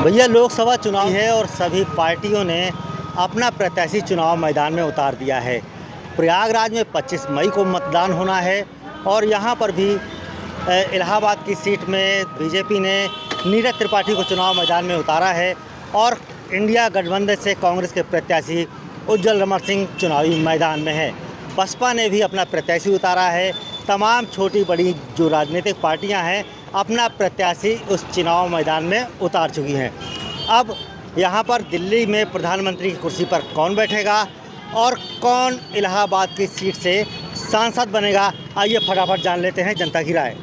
भैया लोकसभा चुनाव है और सभी पार्टियों ने अपना प्रत्याशी चुनाव मैदान में उतार दिया है। प्रयागराज में 25 मई को मतदान होना है और यहाँ पर भी इलाहाबाद की सीट में बीजेपी ने नीरज त्रिपाठी को चुनाव मैदान में उतारा है और इंडिया गठबंधन से कांग्रेस के प्रत्याशी उज्जवल रमण सिंह चुनावी मैदान में है। बसपा ने भी अपना प्रत्याशी उतारा है। तमाम छोटी बड़ी जो राजनीतिक पार्टियां हैं अपना प्रत्याशी उस चुनाव मैदान में उतार चुकी हैं। अब यहाँ पर दिल्ली में प्रधानमंत्री की कुर्सी पर कौन बैठेगा और कौन इलाहाबाद की सीट से सांसद बनेगा, आइए फटाफट जान लेते हैं जनता की राय।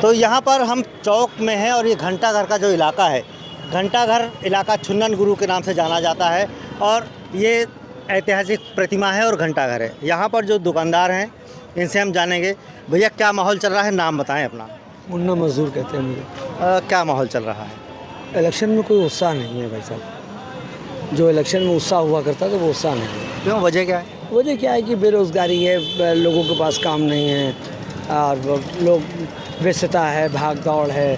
तो यहाँ पर हम चौक में हैं और ये घंटाघर का जो इलाका है, घंटाघर इलाका छुन्नन गुरु के नाम से जाना जाता है और ये ऐतिहासिक प्रतिमा है और घंटाघर है। यहाँ पर जो दुकानदार हैं इनसे हम जानेंगे। भैया क्या माहौल चल रहा है, नाम बताएं अपना। मुन्ना मजदूर कहते हैं मुझे। क्या माहौल चल रहा है? इलेक्शन में कोई उत्साह नहीं है भाई साहब। जो इलेक्शन में उत्साह हुआ करता था वो उत्साह नहीं है। क्यों, वजह क्या है? वजह क्या है कि बेरोज़गारी है, लोगों के पास काम नहीं है और लोग व्यस्तता है, भाग दौड़ है,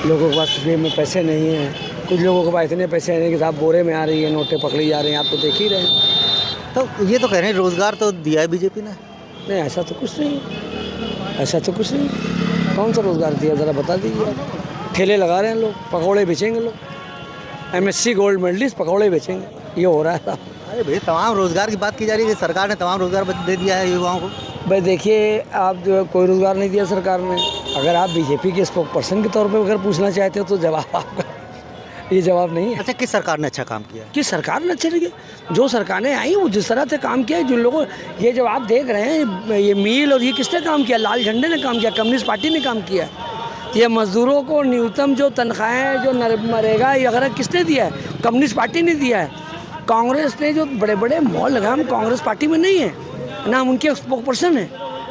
लोगों के पास जेब में पैसे नहीं हैं। कुछ लोगों के पास इतने पैसे हैं कि साहब बोरे में आ रही है, नोटें पकड़ी जा रही हैं, आप तो देख ही रहे हैं। तो ये तो कह रहे हैं रोज़गार तो दिया है बीजेपी ने। नहीं, ऐसा तो कुछ नहीं, ऐसा तो कुछ नहीं। कौन सा रोज़गार दिया ज़रा बता दीजिए। ठेले लगा रहे हैं लोग, पकौड़े बेचेंगे लोग, MSc गोल्ड मेडलिस्ट पकौड़े बेचेंगे, ये हो रहा है। अरे भाई, तमाम रोज़गार की बात की जा रही है कि सरकार ने तमाम रोज़गार दे दिया है युवाओं को। भाई देखिए, आप जो कोई रोज़गार नहीं दिया सरकार ने। अगर आप बीजेपी के स्पोक पर्सन के तौर पे अगर पूछना चाहते हो तो जवाब आपका ये जवाब नहीं है। अच्छा, किस सरकार ने अच्छा काम किया? किस सरकार ने अच्छा किया? जो सरकारें आई वो जिस तरह से काम किया, जिन लोगों ये जब आप देख रहे हैं ये मील और ये किसने काम किया? लाल झंडे ने काम किया, कम्युनिस्ट पार्टी ने काम किया। ये मज़दूरों को न्यूनतम जो तनख्वाहें जो नरेगा ये वगैरह किसने दिया है? कम्युनिस्ट पार्टी ने दिया है। कांग्रेस ने जो बड़े बड़े मॉल लगाए, हम कांग्रेस पार्टी में नहीं है ना, हम उनके स्पोक पर्सन हैं।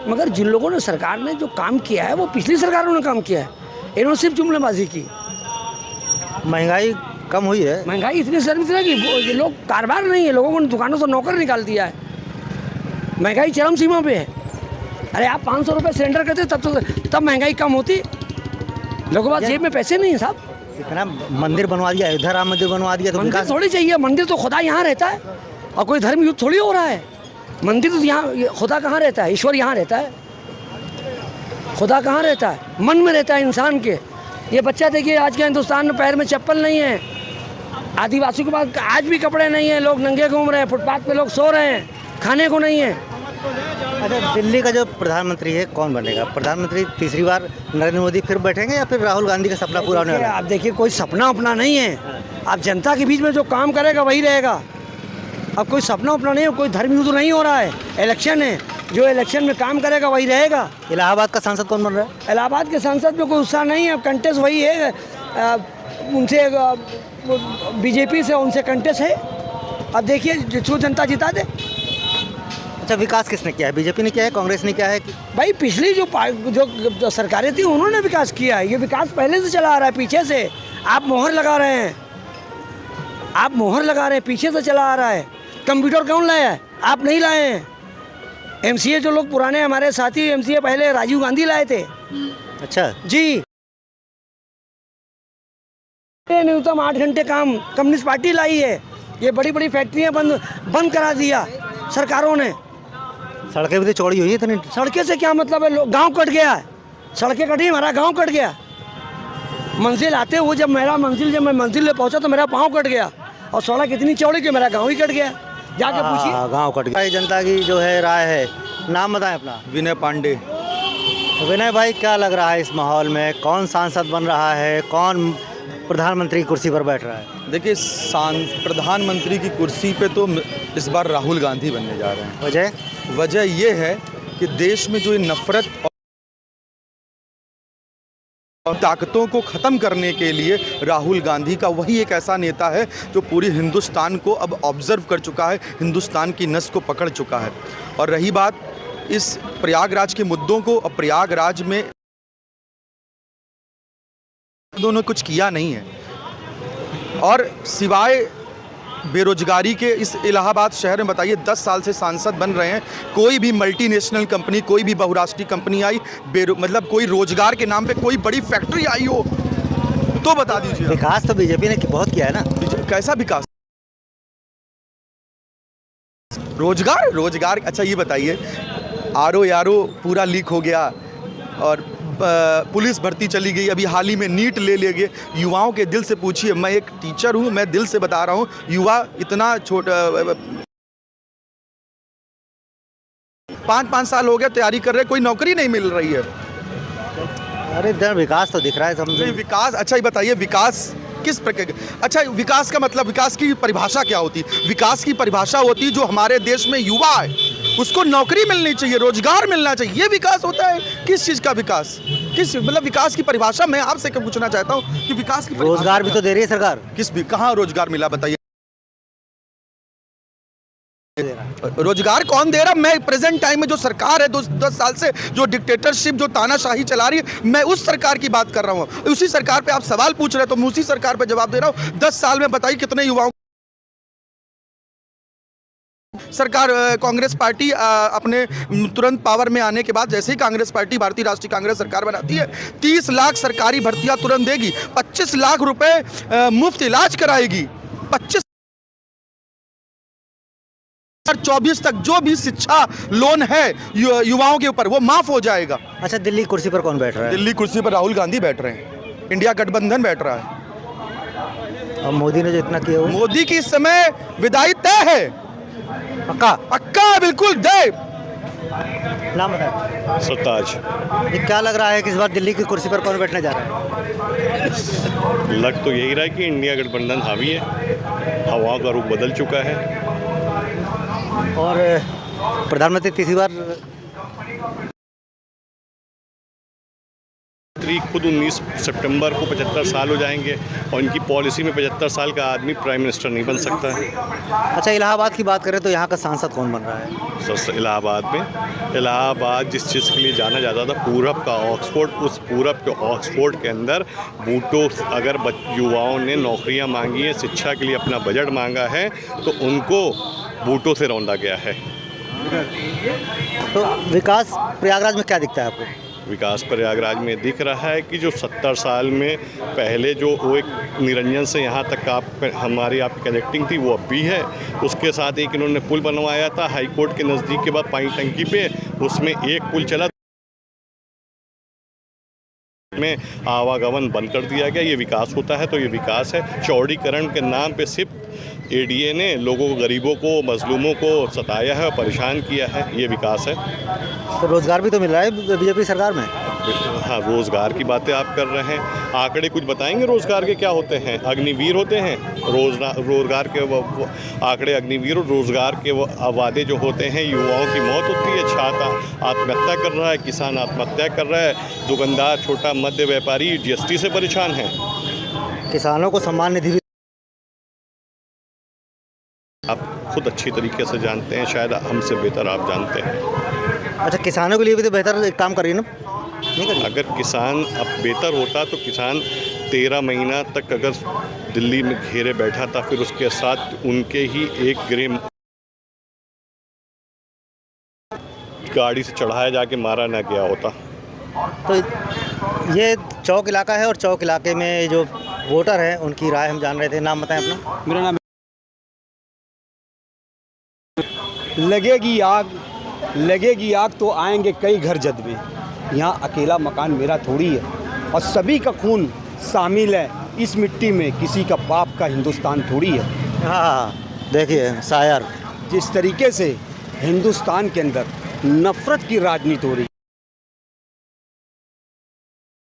मगर जिन लोगों ने सरकार ने जो काम किया है वो पिछली सरकारों ने काम किया है। इन्होंने सिर्फ जुमलेबाजी की। महंगाई कम हुई है। महंगाई इतनी सर्विस है कि लोग कारोबार नहीं है, लोगों को दुकानों से नौकर निकाल दिया है। महंगाई चरम सीमा पे है। अरे आप 500 रुपये सिलेंडर करते तब महंगाई कम होती। लोगों के पास जेब में पैसे नहीं है साहब। इतना मंदिर बनवा दिया, अयोध्या राम मंदिर बनवा दिया, तो मंदिर थोड़ी चाहिए। मंदिर तो खुदा यहाँ रहता है और कोई धर्म युद्ध थोड़ी हो रहा है। मंदिर तो यहाँ, खुदा कहाँ रहता है? ईश्वर यहाँ रहता है। खुदा कहाँ रहता है? मन में रहता है इंसान के। ये बच्चा देखिए, आज के हिंदुस्तान में पैर में चप्पल नहीं है, आदिवासी के पास आज भी कपड़े नहीं हैं, लोग नंगे घूम रहे हैं, फुटपाथ पे लोग सो रहे हैं, खाने को नहीं है। अच्छा, दिल्ली का जो प्रधानमंत्री है कौन बनेगा? प्रधानमंत्री तीसरी बार नरेंद्र मोदी फिर बैठेंगे या फिर राहुल गांधी का सपना पूरा होने वाला है? आप देखिए, कोई सपना अपना नहीं है। आप जनता के बीच में जो काम करेगा वही रहेगा। अब कोई सपना अपना नहीं है, कोई धर्म युद्ध नहीं हो रहा है। इलेक्शन है, जो इलेक्शन में काम करेगा वही रहेगा। इलाहाबाद का सांसद कौन बन रहा है? इलाहाबाद के सांसद में कोई उत्साह नहीं है। अब कंटेस्ट वही है, उनसे बीजेपी से उनसे कंटेस्ट है। अब देखिए जो जनता जिता दे। अच्छा, विकास किसने किया है? बीजेपी ने किया है, कांग्रेस ने किया है? भाई पिछली जो सरकारें थी उन्होंने विकास किया है। ये विकास पहले से चला आ रहा है, पीछे से। आप मोहर लगा रहे हैं, आप मोहर लगा रहे हैं, पीछे से चला आ रहा है। कंप्यूटर कौन लाया है? आप नहीं लाए हैं। MCA जो लोग पुराने हमारे साथी MCA पहले राजीव गांधी लाए थे। अच्छा जी, न्यूनतम 8 घंटे काम कम्युनिस्ट पार्टी लाई है। ये बड़ी बड़ी फैक्ट्रियां बंद करा दिया सरकारों ने। सड़कें भी तो चौड़ी हुई है इतनी। सड़कें से क्या मतलब है? गांव कट गया है, सड़कें कटी, हमारा गांव कट गया। मंजिल आते हुए जब मैं मंजिल पे पहुंचा तो मेरा पाँव कट गया और सड़क इतनी चौड़ी कि मेरा गाँव ही कट गया। जाके पूछिए, गाँव कट गया। जनता की जो है राय है, नाम बताएं अपना। विनय पांडे। विनय भाई, क्या लग रहा है इस माहौल में? कौन सांसद बन रहा है, कौन प्रधानमंत्री की कुर्सी पर बैठ रहा है? देखिए, प्रधानमंत्री की कुर्सी पे तो इस बार राहुल गांधी बनने जा रहे हैं। वजह ये है कि देश में जो ये नफरत और ताकतों को ख़त्म करने के लिए राहुल गांधी का वही एक ऐसा नेता है जो पूरी हिंदुस्तान को अब ऑब्जर्व कर चुका है, हिंदुस्तान की नस को पकड़ चुका है। और रही बात इस प्रयागराज के मुद्दों को, अब प्रयागराज में दोनों कुछ किया नहीं है और सिवाय बेरोजगारी के इस इलाहाबाद शहर में बताइए 10 साल से सांसद बन रहे हैं, कोई भी मल्टीनेशनल कंपनी, कोई भी बहुराष्ट्रीय कंपनी आई, मतलब कोई रोजगार के नाम पे कोई बड़ी फैक्ट्री आई हो तो बता दीजिए। विकास तो बीजेपी ने बहुत किया है ना। कैसा विकास? रोजगार अच्छा ये बताइए, आरओ पूरा लीक हो गया और पुलिस भर्ती चली गई, अभी हाल ही में नीट ले गए। युवाओं के दिल से पूछिए, मैं एक टीचर हूं, मैं दिल से बता रहा हूं, युवा इतना छोटा 5 साल हो गया तैयारी कर रहे, कोई नौकरी नहीं मिल रही है। अरे इधर विकास तो दिख रहा है समझे। विकास, अच्छा ये बताइए विकास किस प्रकार? अच्छा विकास का मतलब, विकास की परिभाषा क्या होती है? विकास की परिभाषा होती है जो हमारे देश में युवा है उसको नौकरी मिलनी चाहिए, रोजगार मिलना चाहिए, ये विकास होता है। किस चीज़ का विकास? किस मतलब विकास की परिभाषा मैं आपसे क्या पूछना चाहता हूँ कि विकास की रोजगार भी तो दे रही है सरकार। कहाँ रोजगार मिला बताइए? रोजगार कौन दे रहा? मैं प्रेजेंट टाइम में जो सरकार है 10 साल से जो डिक्टेटरशिप, जो तानाशाही चला रही है, मैं उस सरकार की बात कर रहा हूँ। उसी सरकार पे आप सवाल पूछ रहे हैं तो मैं उसी सरकार पे जवाब दे रहा हूँ। 10 साल में बताइए कितने युवाओं सरकार कांग्रेस पार्टी अपने तुरंत पावर में आने के बाद, जैसे ही कांग्रेस पार्टी भारतीय राष्ट्रीय कांग्रेस सरकार बनाती है, 30 लाख सरकारी भर्तियां तुरंत देगी, 25 लाख रुपए मुफ्त इलाज कराएगी, 2024 तक जो भी शिक्षा लोन है युवाओं के ऊपर वो माफ हो जाएगा। अच्छा दिल्ली कुर्सी पर कौन बैठ रहा है? दिल्ली कुर्सी पर राहुल गांधी बैठ रहे हैं, इंडिया गठबंधन बैठ रहा है। और मोदी ने जो इतना किया, मोदी की इस समय विदाई तय है, पक्का बिल्कुल तय। नाम बताएं। सरताज। ये क्या लग रहा है कि इस बार दिल्ली की कुर्सी पर कौन बैठने जा रहा है? लग तो यही रहा है कि इंडिया गठबंधन हावी है, हवाओं का रुख बदल चुका है और प्रधानमंत्री तीसरी बार खुद 19 सितंबर को 75 साल हो जाएंगे और इनकी पॉलिसी में 75 साल का आदमी प्राइम मिनिस्टर नहीं बन सकता है। अच्छा इलाहाबाद की बात करें तो यहाँ का सांसद कौन बन रहा है? सर इलाहाबाद जिस चीज़ के लिए जाना जाता था, पूरब का ऑक्सफोर्ड, उस पूरब के ऑक्सफोर्ड के अंदर बूटों, अगर युवाओं ने नौकरियां मांगी हैं, शिक्षा के लिए अपना बजट मांगा है तो उनको बूटों से रौंदा गया है। तो विकास प्रयागराज में क्या दिखता है आपको? विकास प्रयागराज में दिख रहा है कि जो 70 साल में पहले जो वो एक निरंजन से यहाँ तक हमारी आपकी कनेक्टिंग थी वो अब भी है। उसके साथ एक इन्होंने पुल बनवाया था हाई कोर्ट के नज़दीक के बाद पानी टंकी पे, उसमें एक पुल चला में आवागमन बंद कर दिया गया। ये विकास होता है तो ये विकास है। चौड़ीकरण के नाम पे सिर्फ एडीए ने लोगों को, गरीबों को, मजलूमों को सताया है और परेशान किया है, ये विकास है। तो रोजगार भी तो मिल रहा है बीजेपी सरकार में। हाँ, रोजगार की बातें आप कर रहे हैं, आंकड़े कुछ बताएंगे रोजगार के क्या होते हैं? अग्निवीर होते हैं रोजगार के आंकड़े, अग्निवीर और रोजगार के वादे जो होते हैं, युवाओं की मौत होती है, छात्र आत्महत्या कर रहा है, किसान आत्महत्या कर रहा है, दुकानदार, छोटा मध्य व्यापारी जीएसटी से परेशान है। किसानों को सम्मान निधि भी आप खुद अच्छी तरीके से जानते हैं, शायद हमसे बेहतर आप जानते हैं। अच्छा किसानों के लिए भी तो बेहतर काम कर रही है ना? नहीं कर रही? अगर किसान अब बेहतर होता तो किसान 13 महीना तक अगर दिल्ली में घेरे बैठा था, फिर उसके साथ उनके ही एक गृह गाड़ी से चढ़ाया जाके मारा ना गया होता। तो ये चौक इलाका है और चौक इलाके में जो वोटर हैं उनकी राय हम जान रहे थे। नाम बताएं अपना। मेरा नाम लगेगी आग तो आएंगे कई घर जद में। यहाँ अकेला मकान मेरा थोड़ी है और सभी का खून शामिल है इस मिट्टी में, किसी का बाप का हिंदुस्तान थोड़ी है। हाँ देखिए शायर, जिस तरीके से हिंदुस्तान के अंदर नफरत की राजनीति हो रही है,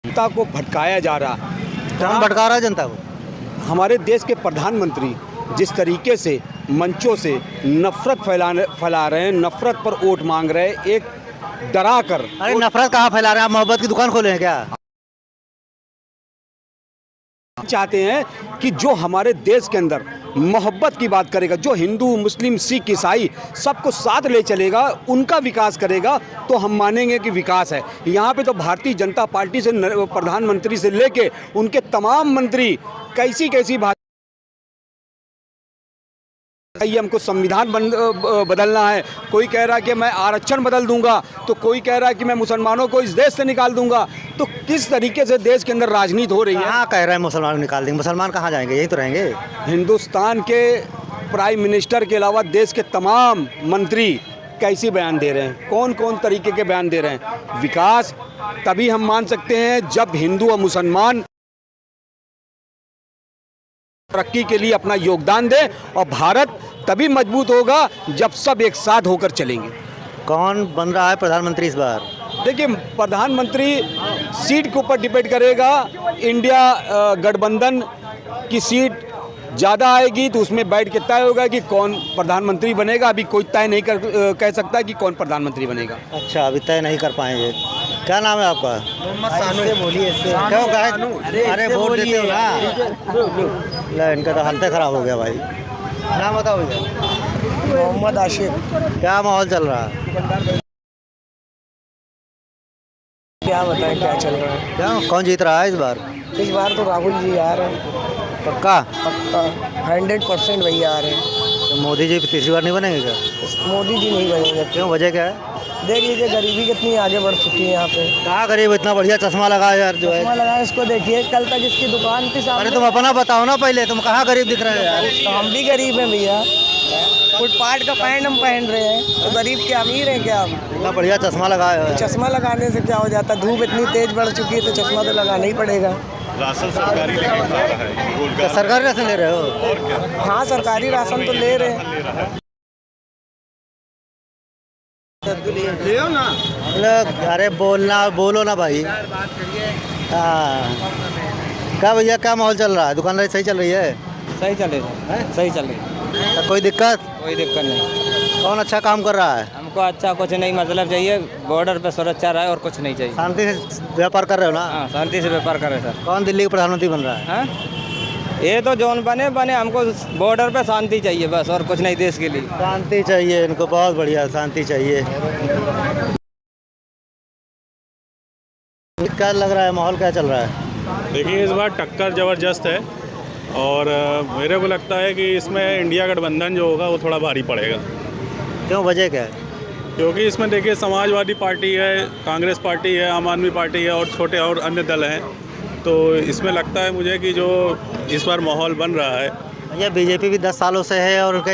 जनता को भटकाया जा रहा है। कौन भटका रहा है जनता को? हमारे देश के प्रधानमंत्री जिस तरीके से मंचों से नफरत फैला रहे हैं, नफरत पर वोट मांग रहे हैं, एक डरा कर। अरे नफरत कहाँ फैला रहे हैं? आप मोहब्बत की दुकान खोले हैं क्या? चाहते हैं कि जो हमारे देश के अंदर मोहब्बत की बात करेगा, जो हिंदू, मुस्लिम, सिख, ईसाई सबको साथ ले चलेगा, उनका विकास करेगा तो हम मानेंगे कि विकास है। यहाँ पे तो भारतीय जनता पार्टी से प्रधानमंत्री से लेके उनके तमाम मंत्री कैसी बात ये हमको संविधान बदलना है, कोई कह रहा है कि मैं आरक्षण बदल दूंगा, तो कोई कह रहा है कि मैं मुसलमानों को इस देश से निकाल दूंगा। तो किस तरीके से देश के अंदर राजनीति हो रही है? कहाँ कह रहे हैं मुसलमान निकाल देंगे? मुसलमान कहाँ जाएंगे? यहीं तो रहेंगे। हिंदुस्तान के प्राइम मिनिस्टर के अलावा देश के तमाम मंत्री कैसी बयान दे रहे हैं, कौन कौन तरीके के बयान दे रहे हैं। विकास तभी हम मान सकते हैं जब हिंदू और मुसलमान तरक्की के लिए अपना योगदान दें, और भारत तभी मजबूत होगा जब सब एक साथ होकर चलेंगे। कौन बन रहा है प्रधानमंत्री इस बार? देखिए, प्रधानमंत्री सीट के ऊपर डिपेंड करेगा। इंडिया गठबंधन की सीट ज़्यादा आएगी तो उसमें बैठ के तय होगा कि कौन प्रधानमंत्री बनेगा। अभी कोई तय नहीं कह सकता कि कौन प्रधानमंत्री बनेगा। अच्छा, अभी तय नहीं कर पाएंगे। क्या नाम है आपका? मोहम्मद सानू। बोलिए। क्यों कहे? अरे वोट देते हो ना। ले, इनका तो हालत खराब हो गया भाई। नाम बताओ भैया। मोहम्मद आशिक। क्या माहौल चल रहा है? क्या बताएं क्या चल रहा है? क्या कौन जीत रहा है इस बार? इस बार तो राहुल जी आ रहे हैं, पक्का? पक्का 100% वही आ रहे हैं। तो मोदी जी तीसरी बार नहीं बनेंगे क्या? मोदी जी नहीं बनेंगे। क्यों, वजह क्या है? देख लीजिए गरीबी कितनी आगे बढ़ चुकी है यहाँ पे। कहाँ गरीब? इतना बढ़िया चश्मा लगा यार जो है। चश्मा लगाए इसको देखिए, कल तक इसकी दुकान थी अरे सामने। तुम अपना बताओ ना पहले, तुम कहाँ गरीब दिख रहे हो यार? तो हम भी गरीब हैं भैया, फुटपाथ का पैंट हम पहन रहे हैं, तो गरीब क्या अमीर हैं क्या हम? इतना बढ़िया चश्मा लगाया है। चश्मा लगाने से क्या हो जाता है? धूप इतनी तेज बढ़ चुकी है तो चश्मा तो लगाना ही पड़ेगा। राशन सरकारी लेके खा रहा है, तो रोजगार सरकारी राशन ले रहे हो? और क्या? हाँ, सरकारी राशन तो ले रहे हैं। अरे बोलो ना भाई। हाँ, क्या भैया, क्या माहौल चल रहा है? दुकानदारी सही चल रही है? सही चलेगा, सही चलेगा, कोई दिक्कत? कोई दिक्कत नहीं। कौन अच्छा काम कर रहा है? हमको अच्छा कुछ नहीं, मतलब चाहिए बॉर्डर पे सुरक्षा रहे और कुछ नहीं चाहिए। शांति से व्यापार कर रहे हो ना? हाँ, शांति से व्यापार करें सर। कौन दिल्ली का प्रधानमंत्री बन रहा है? हाँ, ये तो जोन बने हमको बॉर्डर पे शांति चाहिए बस, और कुछ नहीं देश के लिए। शांति चाहिए इनको, बहुत बढ़िया शांति चाहिए। क्या लग रहा है, माहौल क्या चल रहा है? देखिए, इस बार टक्कर ज़बरदस्त है और मेरे को लगता है कि इसमें इंडिया गठबंधन जो होगा वो थोड़ा भारी पड़ेगा। क्यों, वजह क्या है? क्योंकि इसमें देखिए समाजवादी पार्टी है, कांग्रेस पार्टी है, आम आदमी पार्टी है और छोटे और अन्य दल हैं। तो इसमें लगता है मुझे कि जो इस बार माहौल बन रहा है, ये बीजेपी भी 10 सालों से है और उनके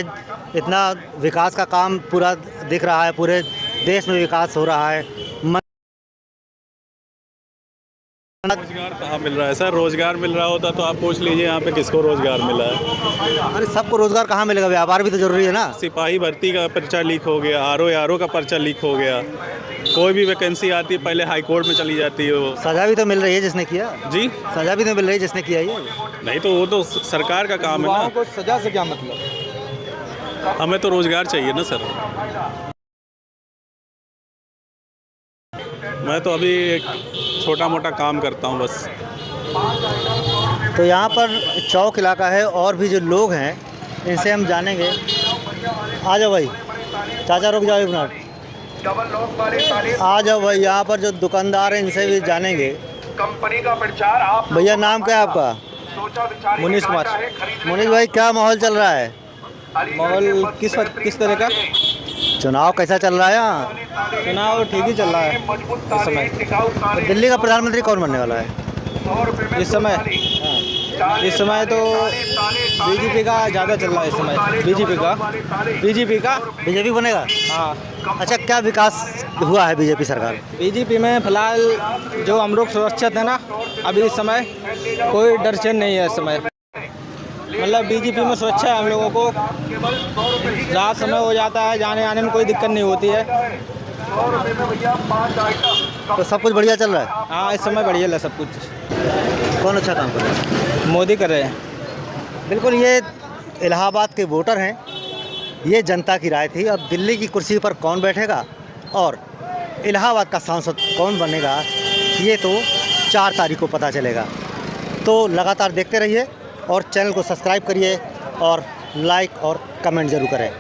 इतना विकास का काम पूरा दिख रहा है, पूरे देश में विकास हो रहा है। रोजगार कहाँ मिल रहा है सर? रोजगार मिल रहा होता तो आप पूछ लीजिए यहाँ पे किसको रोजगार मिला है। अरे सबको रोजगार कहाँ मिलेगा? व्यापार भी तो जरूरी है ना। सिपाही भर्ती का पर्चा लीक हो गया, आरओ का पर्चा लीक हो गया, कोई भी वैकेंसी आती है पहले हाई कोर्ट में चली जाती है। वो सजा भी तो मिल रही है जिसने किया। जी, सजा भी तो मिल रही है जिसने किया ये। नहीं तो वो तो सरकार का काम है ना। सजा से क्या मतलब? हमें तो रोजगार चाहिए ना सर। मैं तो अभी एक छोटा मोटा काम करता हूँ बस। तो यहाँ पर चौक इलाका है और भी जो लोग हैं इनसे हम जानेंगे। आ जाओ भाई, चाचा रुक जाओ एक मिनट, आ जाओ भाई। यहाँ पर जो दुकानदार हैं इनसे भी जानेंगे। कंपनी का प्रचार आप भैया, नाम क्या है आपका? मुनीश कुमार। मुनीश भाई, क्या माहौल चल रहा है? माहौल किस तरह का? चुनाव कैसा चल रहा है यहाँ? चुनाव ठीक ही चल रहा है इस समय। तो दिल्ली का प्रधानमंत्री कौन बनने वाला है इस समय तो बीजेपी का ज़्यादा चल रहा है इस समय। बीजेपी बनेगा? हाँ, अच्छा, क्या विकास हुआ है बीजेपी सरकार? बीजेपी में फिलहाल जो हम लोग सुरक्षित है ना, अभी इस समय कोई डर चैन नहीं है इस समय। मतलब बीजेपी में सुरक्षा है हम लोगों को, रात समय हो जाता है, जाने आने में कोई दिक्कत नहीं होती है। तो सब कुछ बढ़िया चल रहा है? हाँ, इस समय बढ़िया है सब कुछ। कौन अच्छा काम कर रहा है? मोदी कर रहे हैं। बिल्कुल, ये इलाहाबाद के वोटर हैं, ये जनता की राय थी। अब दिल्ली की कुर्सी पर कौन बैठेगा और इलाहाबाद का सांसद कौन बनेगा, ये तो 4 तारीख को पता चलेगा। तो लगातार देखते रहिए और चैनल को सब्सक्राइब करिए और लाइक और कमेंट ज़रूर करें।